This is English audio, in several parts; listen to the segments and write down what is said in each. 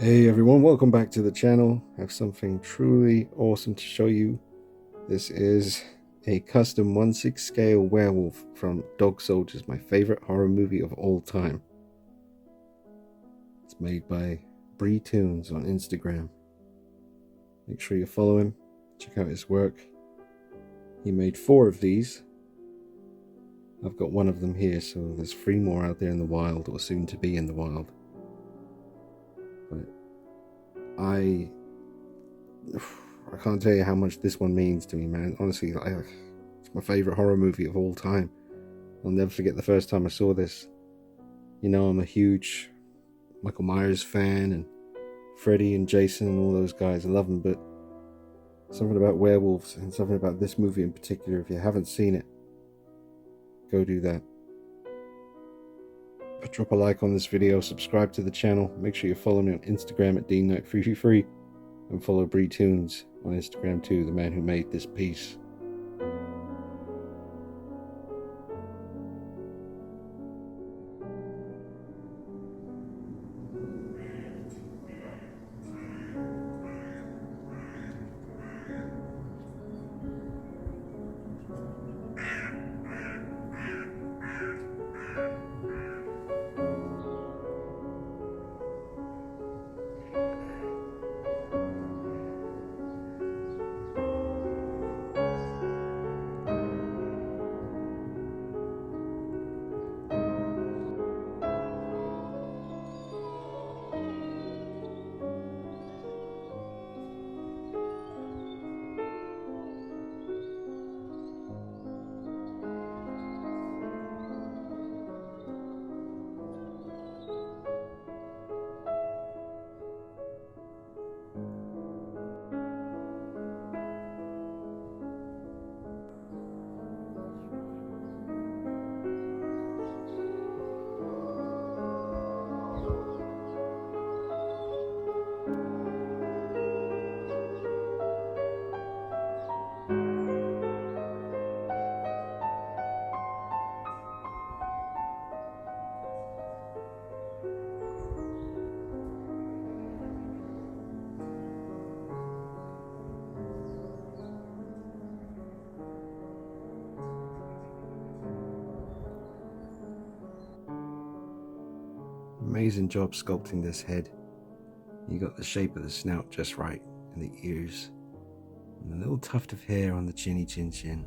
Hey everyone, welcome back to the channel. I have something truly awesome to show you. This is a custom 1/6 scale werewolf from Dog Soldiers, my favorite horror movie of all time. It's made by Bree Tunes on Instagram. Make sure you follow him, check out his work. He made 4 of these. I've got one of them here, so there's 3 more out there in the wild, or soon to be in the wild. But I can't tell you how much this one means to me, man. Honestly, it's my favorite horror movie of all time. I'll never forget the first time I saw this. You know, I'm a huge Michael Myers fan, and Freddy and Jason and all those guys. I love them, but something about werewolves and something about this movie in particular, if you haven't seen it, go do that. But drop a like on this video, subscribe to the channel, make sure you follow me on Instagram at DeanKnight333, and follow Bree Tunes on Instagram too, the man who made this piece. Amazing job sculpting this head. You got the shape of the snout just right, and the ears, and the little tuft of hair on the chinny chin.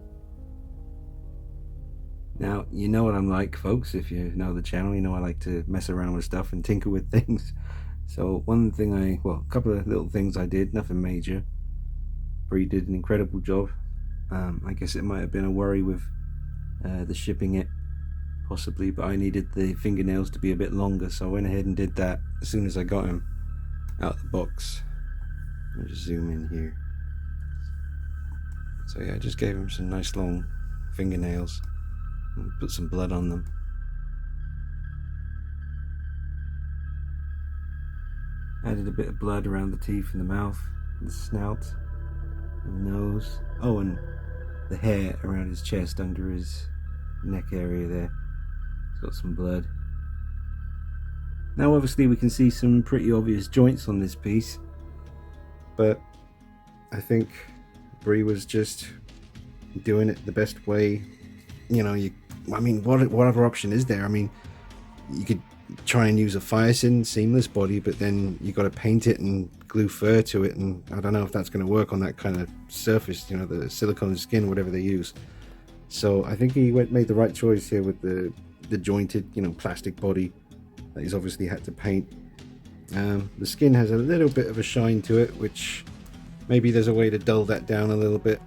Now, you know what I'm like, folks. If you know the channel, you know I like to mess around with stuff and tinker with things. So a couple of little things I did, nothing major. Bree did an incredible job. I guess it might have been a worry with the shipping it, possibly, but I needed the fingernails to be a bit longer, so I went ahead and did that as soon as I got him out of the box. Let me just zoom in here. So yeah, I just gave him some nice long fingernails and put some blood on them. Added a bit of blood around the teeth and the mouth and the snout and the nose. Oh, and the hair around his chest under his neck area there. It's got some blood. Now obviously we can see some pretty obvious joints on this piece, but I think Bree was just doing it the best way. You know, what other option is there? I mean, you could try and use a Firesin seamless body, but then you got to paint it and glue fur to it, and I don't know if that's going to work on that kind of surface, you know, the silicone skin, whatever they use. So I think he made the right choice here with the jointed, you know, plastic body that he's obviously had to paint. The skin has a little bit of a shine to it, which maybe there's a way to dull that down a little bit.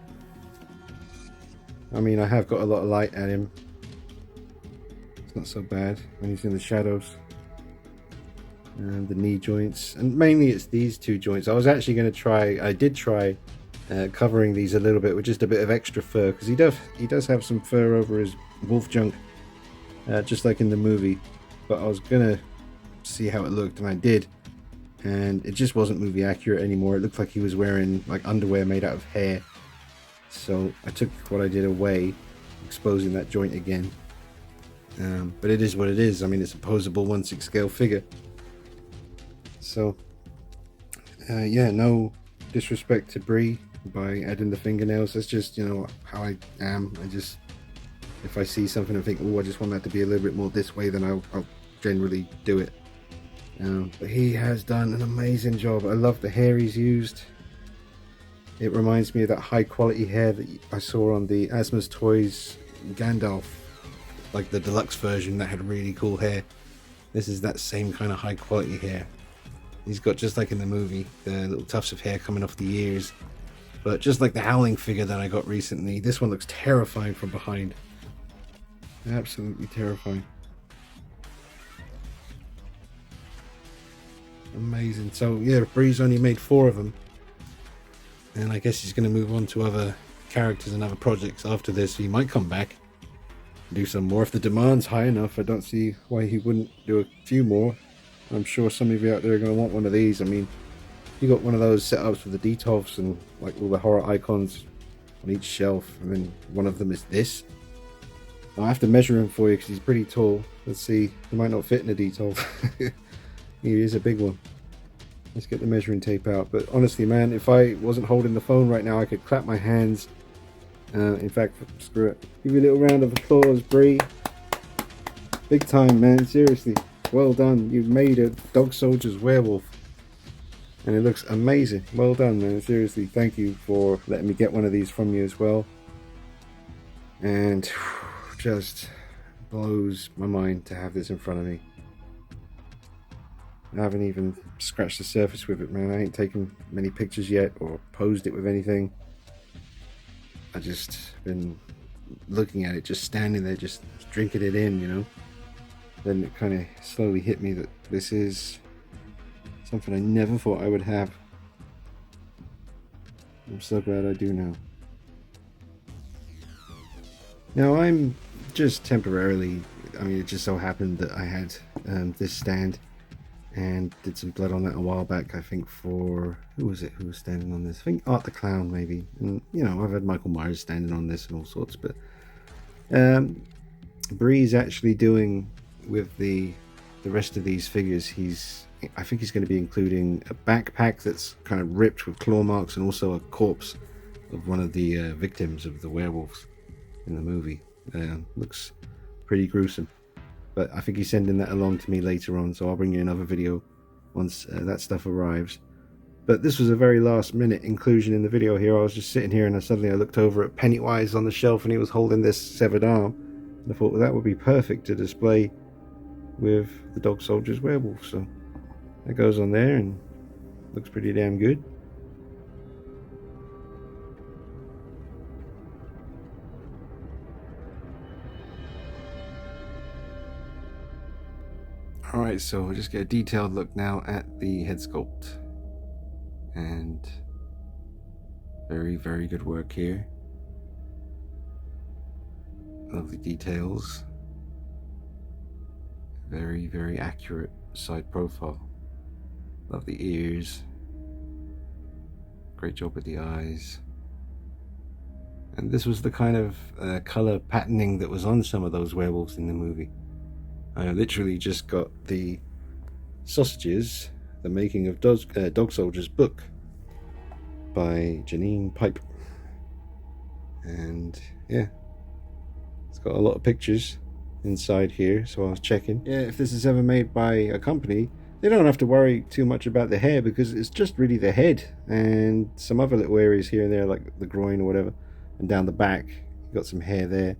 I mean, I have got a lot of light at him. It's not so bad when he's in the shadows. And the knee joints, and mainly it's these 2 joints. I was actually going to try covering these a little bit with just a bit of extra fur, because he does have some fur over his wolf junk, just like in the movie. But I was gonna see how it looked, and I did, and it just wasn't movie accurate anymore. It looked like he was wearing like underwear made out of hair. So I took what I did away, exposing that joint again. But it is what it is. I mean, it's a posable 1/6 scale figure. So Yeah, no disrespect to Brie by adding the fingernails. That's just, you know, how I am. I just, if I see something and think, oh, I just want that to be a little bit more this way, then I'll generally do it. But he has done an amazing job. I love the hair he's used. It reminds me of that high quality hair that I saw on the Asmus Toys Gandalf, like the deluxe version that had really cool hair. This is that same kind of high quality hair. He's got, just like in the movie, the little tufts of hair coming off the ears. But just like the Howling figure that I got recently, this one looks terrifying from behind. Absolutely terrifying. Amazing. So yeah, Bree's only made 4 of them. And I guess he's going to move on to other characters and other projects after this. He might come back and do some more. If the demand's high enough, I don't see why he wouldn't do a few more. I'm sure some of you out there are going to want one of these. I mean, you got one of those setups with the Detolfs and like all the horror icons on each shelf, and then one of them is this. I'll have to measure him for you because he's pretty tall. Let's see, he might not fit in a Detolf. He is a big one. Let's get the measuring tape out. But honestly, man, if I wasn't holding the phone right now, I could clap my hands. In fact, screw it. Give you a little round of applause, Bree. Big time, man. Seriously. Well done. You've made a Dog Soldier's Werewolf. And it looks amazing. Well done, man. Seriously, thank you for letting me get one of these from you as well. And just blows my mind to have this in front of me. I haven't even scratched the surface with it, man. I ain't taken many pictures yet or posed it with anything. I just been looking at it, just standing there, just drinking it in, you know. Then it kind of slowly hit me that this is something I never thought I would have. I'm so glad I do now. Now I'm just temporarily, I mean, it just so happened that I had this stand and did some blood on that a while back, I think, for, who was it who was standing on this? I think Art the Clown, maybe. And, you know, I've had Michael Myers standing on this and all sorts, but Bree's actually doing, with the rest of these figures, I think he's going to be including a backpack that's kind of ripped with claw marks and also a corpse of one of the victims of the werewolves in the movie. Looks pretty gruesome. But I think he's sending that along to me later on, so I'll bring you another video once that stuff arrives. But this was a very last minute inclusion in the video here. I was just sitting here and suddenly I looked over at Pennywise on the shelf and he was holding this severed arm. And I thought, well, that would be perfect to display with the Dog Soldier's Werewolf. So that goes on there and looks pretty damn good. Alright, so we'll just get a detailed look now at the head sculpt. And very, very good work here. Lovely details. Very, very accurate side profile. Love the ears. Great job with the eyes. And this was the kind of color patterning that was on some of those werewolves in the movie. I literally just got the Sausages, the Making of Dog Soldiers book by Janine Pipe. And yeah, it's got a lot of pictures inside here, so I was checking. Yeah, if this is ever made by a company, they don't have to worry too much about the hair because it's just really the head and some other little areas here and there, like the groin or whatever, and down the back, you've got some hair there.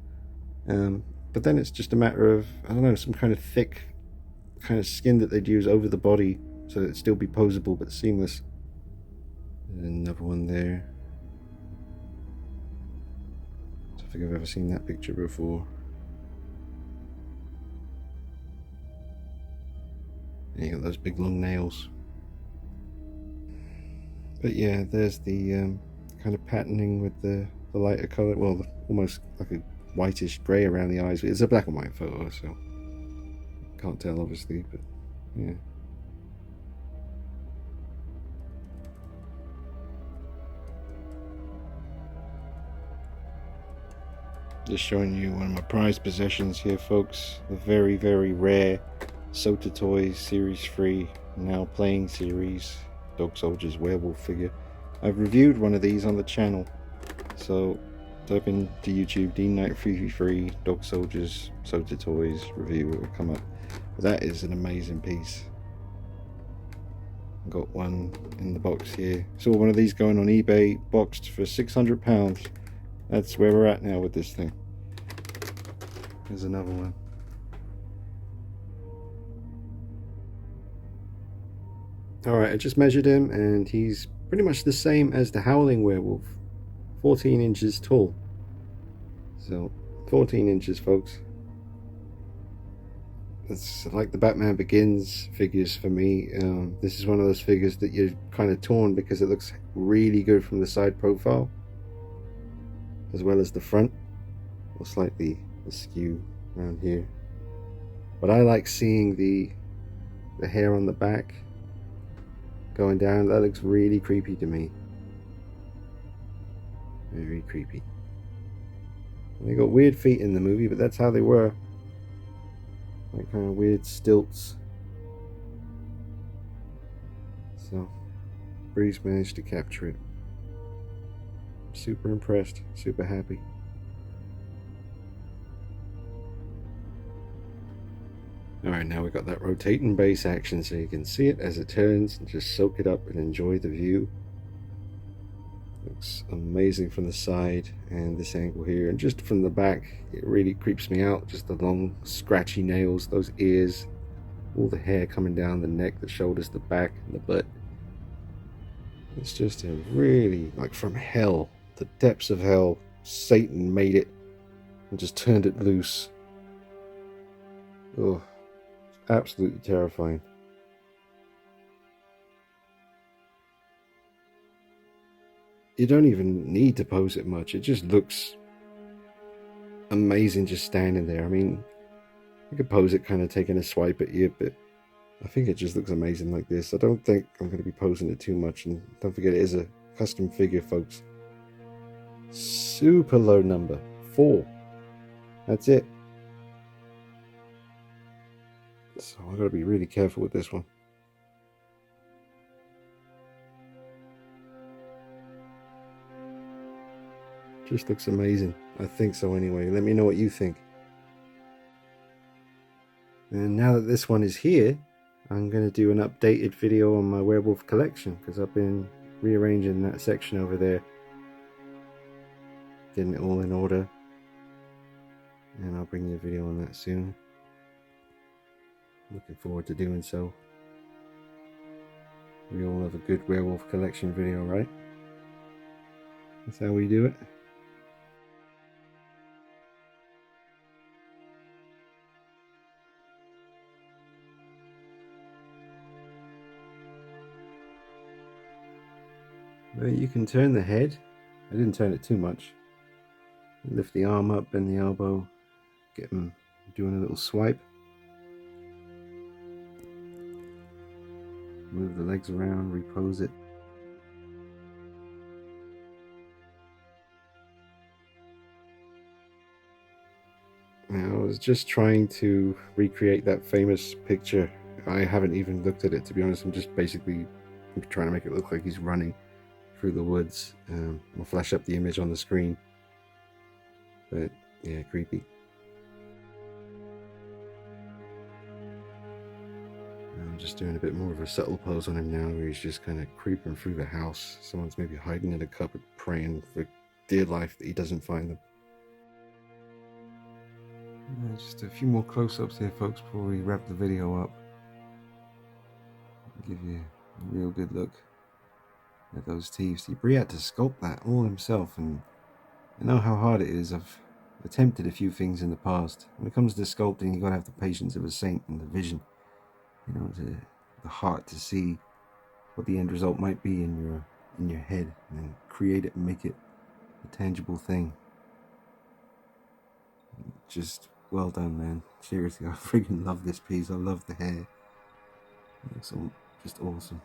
But then it's just a matter of, I don't know, some kind of thick kind of skin that they'd use over the body so that it'd still be posable but seamless. There's another one there. I don't think I've ever seen that picture before. And you got those big long nails. But yeah, there's the kind of patterning with the lighter colour, well, almost like a whitish grey around the eyes. It's a black and white photo, so can't tell obviously, but yeah. Just showing you one of my prized possessions here, folks. The very, very rare Sota Toys Series 3 now playing series Dog Soldier's werewolf figure. I've reviewed one of these on the channel, so type into YouTube D-Night333 Dog Soldiers Soldier Toys review, it will come up. That is an amazing piece. Got one in the box here. Saw one of these going on eBay boxed for £600. That's where we're at now with this thing. There's another one. Alright, I just measured him and he's pretty much the same as the Howling Werewolf. 14 inches tall. So 14 inches, folks. It's like the Batman Begins figures for me. This is one of those figures that you're kind of torn because it looks really good from the side profile as well as the front, or slightly askew around here. But I like seeing the hair on the back going down. That looks really creepy to me. Very creepy. They got weird feet in the movie, but that's how they were. Like kind of weird stilts. So Breeze managed to capture it. Super impressed, super happy. Alright, now we've got that rotating base action so you can see it as it turns and just soak it up and enjoy the view. Looks amazing from the side and this angle here, and just from the back it really creeps me out. Just the long scratchy nails, those ears, all the hair coming down the neck, the shoulders, the back, and the butt. It's just a really, like from hell, the depths of hell. Satan made it and just turned it loose. Oh, it's absolutely terrifying. You don't even need to pose it much. It just looks amazing just standing there. I mean, you could pose it kind of taking a swipe at you, but I think it just looks amazing like this. I don't think I'm going to be posing it too much. And don't forget, it is a custom figure, folks. Super low number, 4. That's it. So I've got to be really careful with this one. Just looks amazing. I think so anyway. Let me know what you think. And now that this one is here, I'm going to do an updated video on my werewolf collection, because I've been rearranging that section over there, getting it all in order, and I'll bring you a video on that soon. Looking forward to doing so. We all have a good werewolf collection video, right? That's how we do it. Well, you can turn the head. I didn't turn it too much. Lift the arm up, bend the elbow, get him doing a little swipe. Move the legs around, repose it. Now, I was just trying to recreate that famous picture. I haven't even looked at it, to be honest. I'm just basically trying to make it look like he's running through the woods. I'll flash up the image on the screen. But yeah, creepy. I'm just doing a bit more of a subtle pose on him now, where he's just kind of creeping through the house. Someone's maybe hiding in a cupboard, praying for dear life that he doesn't find them. Just a few more close-ups here, folks, before we wrap the video up. I'll give you a real good look at those teeth. See, Bree had to sculpt that all himself, and I know how hard it is. I've attempted a few things in the past. When it comes to sculpting, you gotta have the patience of a saint and the vision, you know, the heart to see what the end result might be in your head, and create it and make it a tangible thing. Just well done, man. Seriously, I freaking love this piece. I love the hair. It looks just awesome.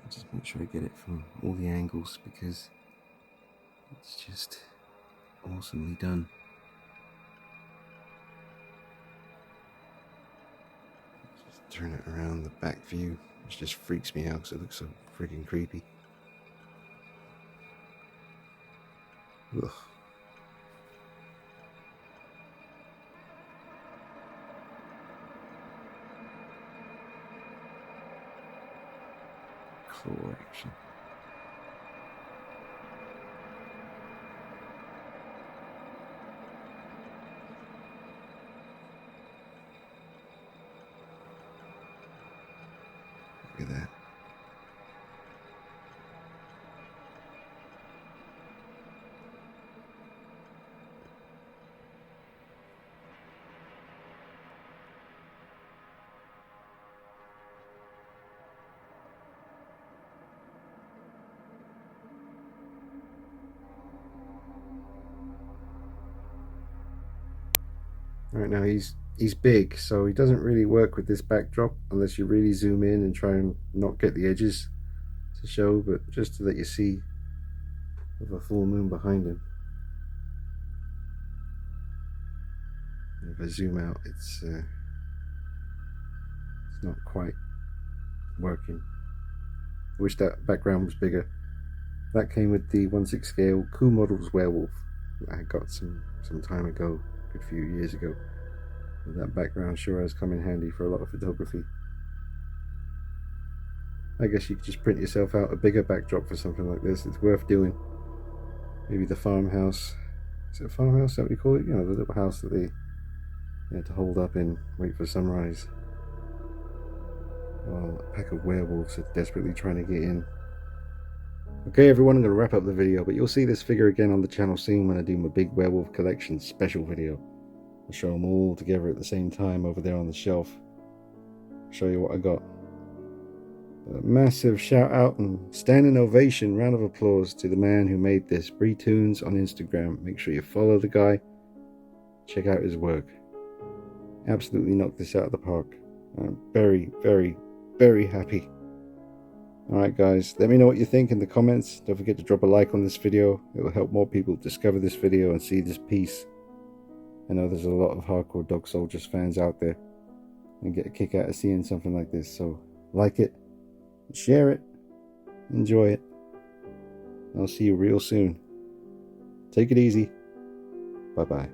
Just Make sure I get it from all the angles because it's just awesomely done. Just turn it around the back view, which just freaks me out because it looks so freaking creepy. Ugh. Claw action. Look at that. Right now he's big, so he doesn't really work with this backdrop unless you really zoom in and try and not get the edges to show, but just to let you see with a full moon behind him. And if I zoom out, it's not quite working. I wish that background was bigger. That came with the 1/6 scale Coup Models Werewolf that I got some time ago, a good few years ago. And that background sure has come in handy for a lot of photography. I guess you could just print yourself out a bigger backdrop for something like this. It's worth doing. Maybe the farmhouse. Is it a farmhouse? Is that what you call it? You know, the little house that they had to hold up and wait for sunrise. While a pack of werewolves are desperately trying to get in. Okay everyone, I'm going to wrap up the video, but you'll see this figure again on the channel soon when I do my big werewolf collection special video. I'll show them all together at the same time over there on the shelf. Show you what I got. A massive shout out and standing ovation, round of applause to the man who made this, Breetoons on Instagram. Make sure you follow the guy, check out his work. Absolutely knocked this out of the park. I'm very, very, very happy. Alright guys, let me know what you think in the comments. Don't forget to drop a like on this video. It will help more people discover this video and see this piece. I know there's a lot of hardcore Dog Soldiers fans out there and get a kick out of seeing something like this. So like it, share it, enjoy it. I'll see you real soon. Take it easy. Bye bye.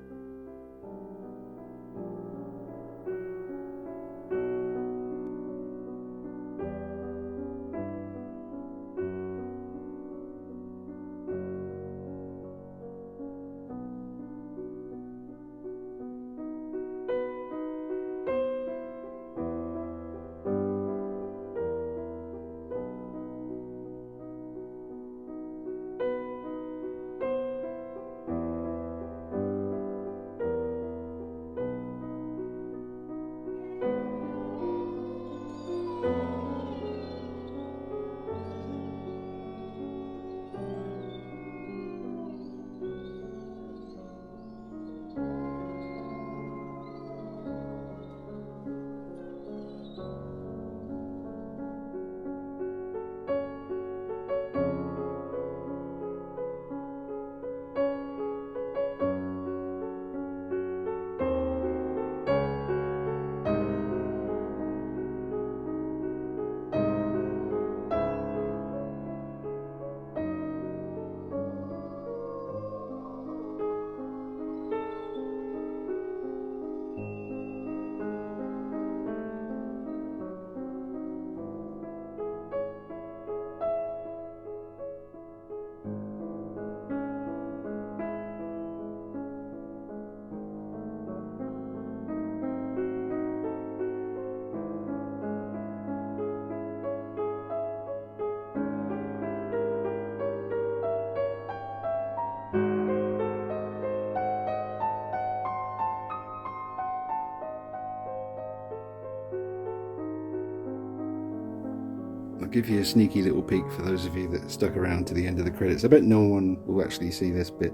I'll give you a sneaky little peek for those of you that stuck around to the end of the credits. I bet no one will actually see this bit,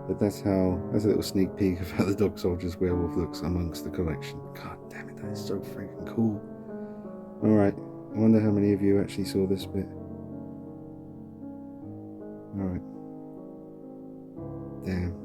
but that's a little sneak peek of how the Dog Soldiers Werewolf looks amongst the collection. God damn it, that is so freaking cool. Alright, I wonder how many of you actually saw this bit. Alright. Damn.